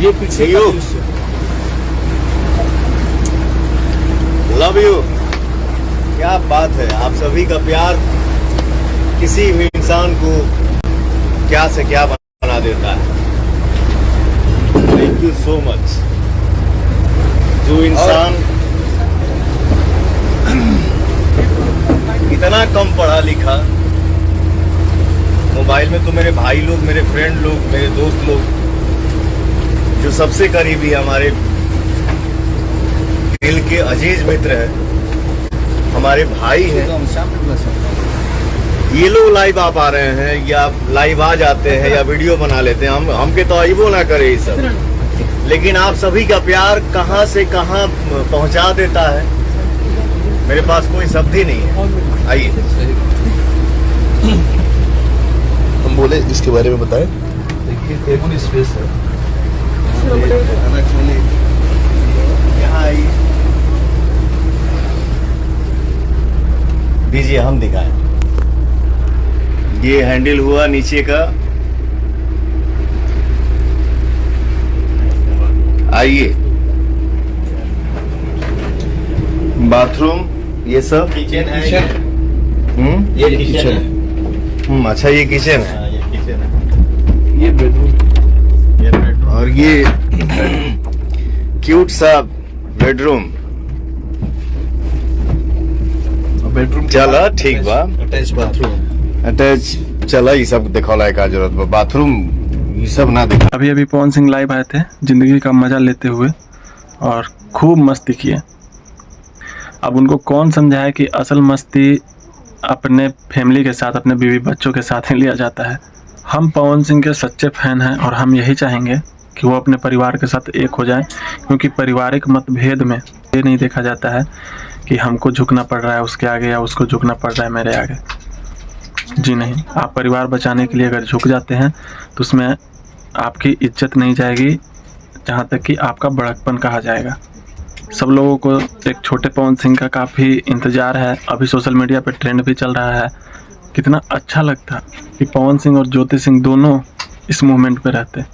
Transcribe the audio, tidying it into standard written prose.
ये पीछे का दृश्य। Love you. क्या बात है, आप सभी का प्यार किसी भी इंसान को क्या से क्या बना देता है। Thank you so much. जो इंसान इतना कम पढ़ा लिखा, मोबाइल में तो मेरे भाई लोग, मेरे फ्रेंड लोग, मेरे दोस्त लोग, जो सबसे करीबी हमारे दिल के अजीज मित्र है, हमारे भाई हैं, ये लोग लाइव आ पा रहे हैं या लाइव आ जाते हैं या वीडियो बना लेते हैं। हमके तो आइबो ना करे ये सब, लेकिन आप सभी का प्यार कहां से कहां पहुंचा देता है, मेरे पास कोई शब्द ही नहीं है। आइए हम बोले इसके बारे में बताएं। देखिए टेबल स्पेस है, यहाँ आइए, दीजिए हम दिखाएं। ये हैंडल हुआ नीचे का। आइए, बाथरूम, ये सब किचन है। ये किचन है। अच्छा, ये किचन है, ये किचन है। ये बेडरूम, ये बेडरूम, और ये क्यूट सा बेडरूम। बेडरूम चला ठीक बा, अटैच बाथरूम। अटैच चला, ये सब दिखौला का जरूरत बा, बाथरूम ये सब ना दिखा। अभी पवन सिंह लाइव आए थे जिंदगी का मजा लेते हुए और खूब मस्ती किए। अब उनको कौन समझाए कि असल मस्ती अपने फैमिली के साथ, अपने बीवी बच्चों के साथ ही लिया जाता है। हम पवन सिंह के सच्चे फैन हैं और हम यही चाहेंगे कि वो अपने परिवार के साथ एक हो जाएं, क्योंकि पारिवारिक मतभेद में ये नहीं देखा जाता है कि हमको झुकना पड़ रहा है उसके आगे या उसको झुकना पड़ रहा है मेरे आगे। जी नहीं, आप परिवार बचाने के लिए अगर झुक जाते हैं तो उसमें आपकी इज्जत नहीं जाएगी, जहाँ तक कि आपका बड़कपन कहा जाएगा। सब लोगों को एक छोटे पवन सिंह का काफ़ी इंतज़ार है। अभी सोशल मीडिया पे ट्रेंड भी चल रहा है। कितना अच्छा लगता कि पवन सिंह और ज्योति सिंह दोनों इस मूवमेंट पे रहते।